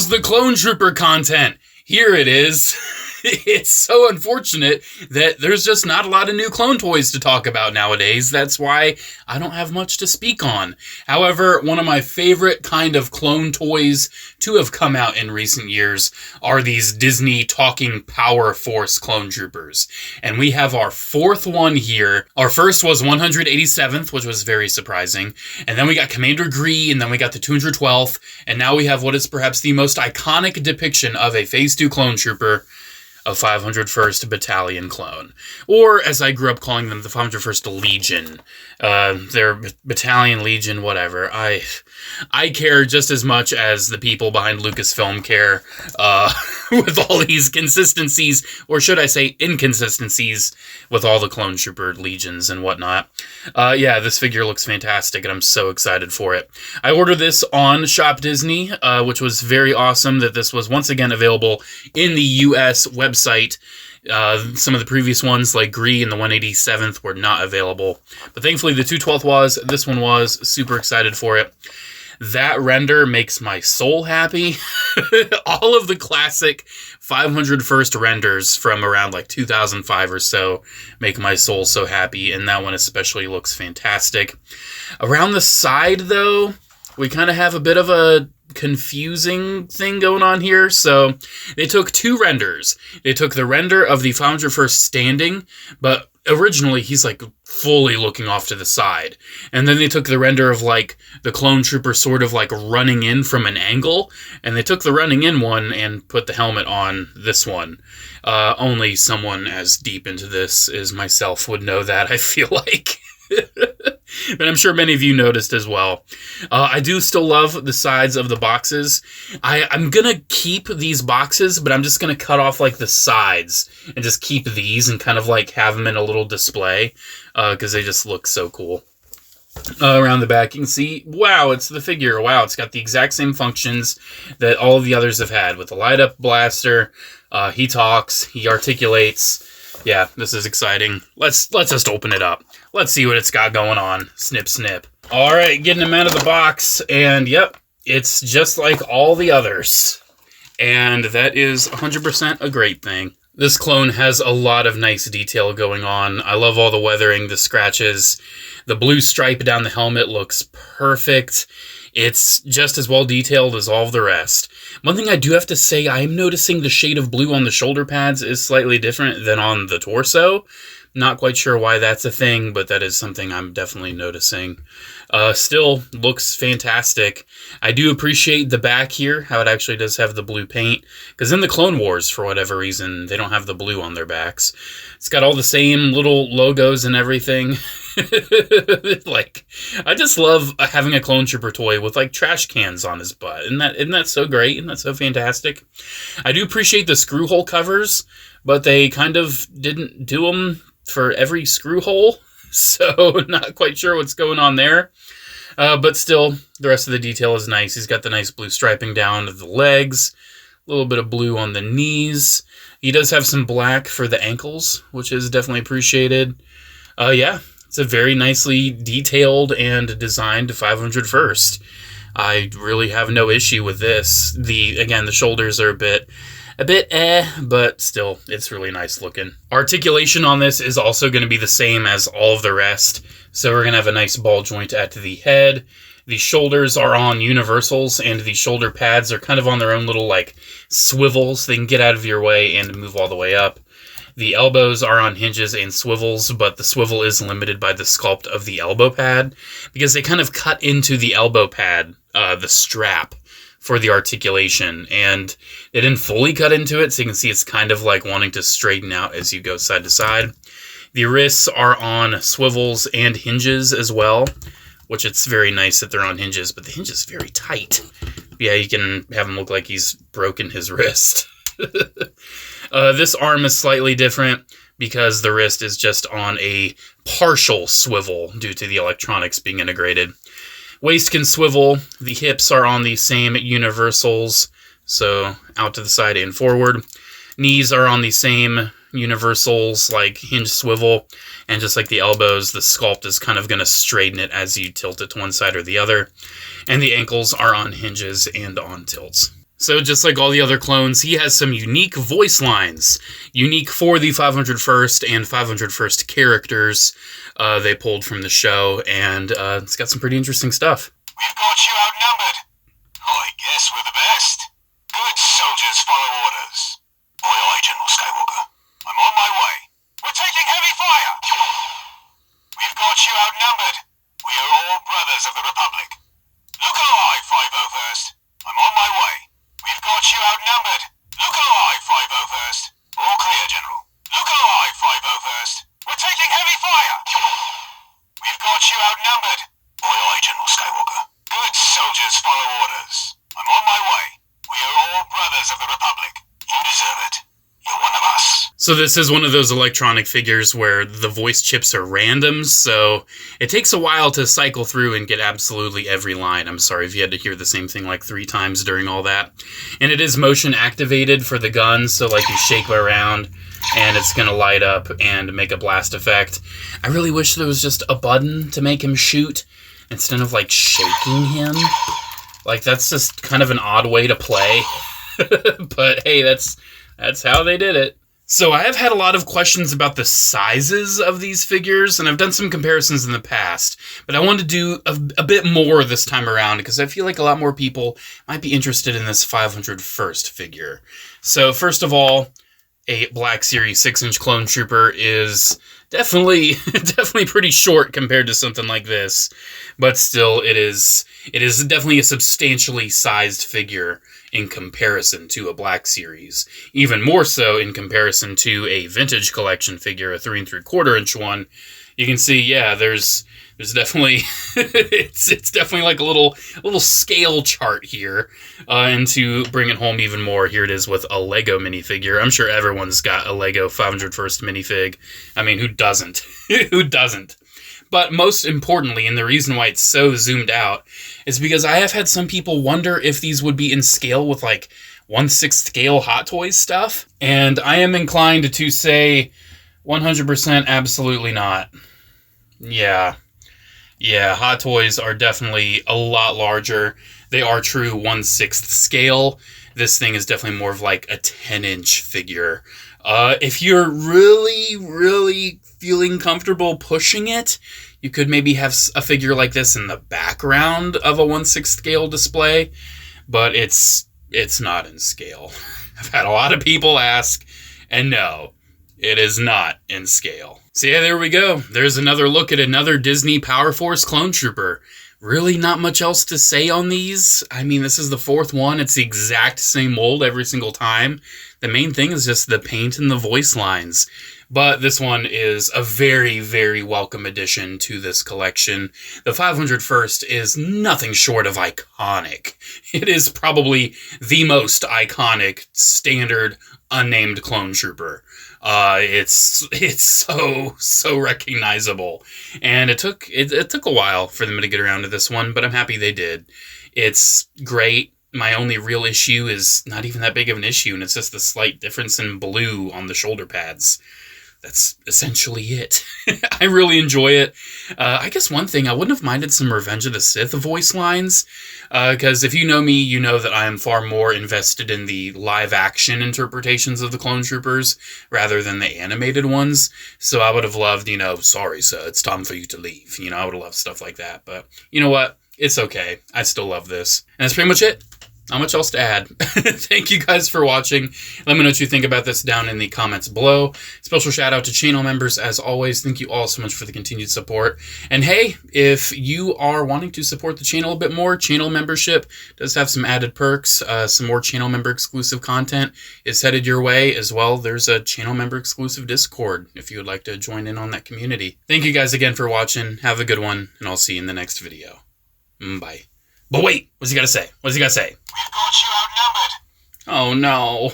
Where's the Clone Trooper content? Here it is. It's so unfortunate that there's just not a lot of new clone toys to talk about nowadays. That's why I don't have much to speak on. However, one of my favorite kind of clone toys to have come out in recent years are these Disney talking Power Force clone troopers. And we have our fourth one here. Our first was 187th, which was very surprising. And then we got Commander Gree, and then we got the 212th. And now we have what is perhaps the most iconic depiction of a Phase 2 clone trooper, a 501st Battalion clone. Or, as I grew up calling them, the 501st Legion. Their Battalion, Legion, whatever. I care just as much as the people behind Lucasfilm care with all these consistencies, or should I say inconsistencies, with all the Clone Trooper Legions and whatnot. Yeah, this figure looks fantastic, and I'm so excited for it. I ordered this on Shop Disney, which was very awesome that this was once again available in the US website. Some of the previous ones, like Gree and the 187th, were not available. But thankfully, the 212th was. This one was. Super excited for it. That render makes my soul happy. All of the classic 501st renders from around like 2005 or so make my soul so happy, and that one especially looks fantastic. Around the side, though, we kind of have a bit of a confusing thing going on here. So they took two renders. They took the render of the 501st standing, but originally he's like fully looking off to the side. And then they took the render of like the clone trooper sort of like running in from an angle, and they took the running in one and put the helmet on this one. Only someone as deep into this as myself would know that, I feel like. But I'm sure many of you noticed as well. I do still love the sides of the boxes. I'm going to keep these boxes, but I'm just going to cut off like the sides and just keep these and kind of like have them in a little display because they just look so cool. Around the back, you can see, wow, it's the figure. Wow, it's got the exact same functions that all of the others have had with the light-up blaster. He talks, he articulates. Yeah, this is exciting. Let's just open it up. Let's see what it's got going on. Snip, snip. All right, getting him out of the box, and yep, it's just like all the others. And that is 100% a great thing. This clone has a lot of nice detail going on. I love all the weathering, the scratches. The blue stripe down the helmet looks perfect. It's just as well detailed as all of the rest. One thing I do have to say, I'm noticing the shade of blue on the shoulder pads is slightly different than on the torso. Not quite sure why that's a thing, but that is something I'm definitely noticing. Still looks fantastic. I do appreciate the back here, how it actually does have the blue paint, because in the Clone Wars, for whatever reason, they don't have the blue on their backs. It's got all the same little logos and everything. Like, I just love having a Clone Trooper toy with like trash cans on his butt. Isn't that so great? Isn't that so fantastic? I do appreciate the screw hole covers, but they kind of didn't do them for every screw hole, so not quite sure what's going on there. But still, the rest of the detail is nice. He's got the nice blue striping down to the legs, a little bit of blue on the knees. He does have some black for the ankles, which is definitely appreciated. Yeah, it's a very nicely detailed and designed 501st. I really have no issue with this. Again, the shoulders are a bit but still, it's really nice looking. Articulation on this is also going to be the same as all of the rest. So we're going to have a nice ball joint at the head. The shoulders are on universals, and the shoulder pads are kind of on their own little like swivels. They can get out of your way and move all the way up. The elbows are on hinges and swivels, but the swivel is limited by the sculpt of the elbow pad because they kind of cut into the elbow pad, the strap, for the articulation, and they didn't fully cut into it, so you can see it's kind of like wanting to straighten out as you go side to side. The wrists are on swivels and hinges as well, which it's very nice that they're on hinges, but the hinge is very tight. Yeah, you can have him look like he's broken his wrist. This arm is slightly different because the wrist is just on a partial swivel due to the electronics being integrated. Waist can swivel. The hips are on the same universals, so out to the side and forward. Knees are on the same universals, like hinge swivel, and just like the elbows, the sculpt is kind of going to straighten it as you tilt it to one side or the other. And the ankles are on hinges and on tilts. So just like all the other clones, he has some unique voice lines, unique for the 501st and 501st characters they pulled from the show, and it's got some pretty interesting stuff. We've got you outnumbered. I guess we're the best. Good soldiers follow orders. Aye, aye, General Skywalker. I'm on my way. We're taking heavy fire. We've got you outnumbered. We are all brothers of the Republic. Look alive, 501st. I'm on my way. We've got you outnumbered. Look alive, 501st. All clear, General. Look alive, 501st. We're taking heavy fire. We've got you outnumbered. Aye, aye, General Skywalker. Good soldiers follow orders. I'm on my way. We are all brothers of the Republic. You deserve it. You're one of us. So this is one of those electronic figures where the voice chips are random, so it takes a while to cycle through and get absolutely every line. I'm sorry if you had to hear the same thing like 3 times during all that. And it is motion activated for the gun, so like you shake it around and it's going to light up and make a blast effect. I really wish there was just a button to make him shoot instead of like shaking him. Like that's just kind of an odd way to play. But hey, that's how they did it. So I have had a lot of questions about the sizes of these figures, and I've done some comparisons in the past, but I wanted to do a bit more this time around because I feel like a lot more people might be interested in this 501st figure. So first of all, a Black Series 6-inch Clone Trooper is definitely pretty short compared to something like this, but still it is definitely a substantially sized figure in comparison to a Black Series. Even more so in comparison to a Vintage Collection figure, a 3 3/4 inch one. You can see, yeah, there's definitely it's definitely like a little scale chart here, and to bring it home even more, here it is with a Lego minifigure. I'm sure everyone's got a Lego 501st minifig. I mean, who doesn't? Who doesn't? But most importantly, and the reason why it's so zoomed out, is because I have had some people wonder if these would be in scale with like 1/6 scale Hot Toys stuff, and I am inclined to say 100% absolutely not. Yeah, Hot Toys are definitely a lot larger. They are true 1/6 scale. This thing is definitely more of like a 10-inch figure. If you're really feeling comfortable pushing it, you could maybe have a figure like this in the background of a 1/6 scale display, but it's not in scale. I've had a lot of people ask, and no, it is not in scale. So yeah, there we go. There's another look at another Disney Power Force Clone Trooper. Really not much else to say on these. I mean, this is the 4th one. It's the exact same mold every single time. The main thing is just the paint and the voice lines. But this one is a very welcome addition to this collection. The 501st is nothing short of iconic. It is probably the most iconic standard unnamed clone trooper. It's so recognizable, and it took a while for them to get around to this one, but I'm happy they did. It's great. My only real issue is not even that big of an issue, and it's just the slight difference in blue on the shoulder pads. That's essentially it. I really enjoy it. I guess one thing, I wouldn't have minded some Revenge of the Sith voice lines, because if you know me, you know that I am far more invested in the live-action interpretations of the Clone Troopers rather than the animated ones. So I would have loved, sorry, sir, it's time for you to leave. I would have loved stuff like that. But you know what? It's okay. I still love this. And that's pretty much it. Not much else to add. Thank you guys for watching. Let me know what you think about this down in the comments below. Special shout out to channel members as always. Thank you all so much for the continued support. And hey, if you are wanting to support the channel a bit more, channel membership does have some added perks. Some more channel member exclusive content is headed your way as well. There's a channel member exclusive Discord if you would like to join in on that community. Thank you guys again for watching. Have a good one, and I'll see you in the next video. Bye. But wait, what's he got to say? What's he got to say? We've got you outnumbered. Oh no.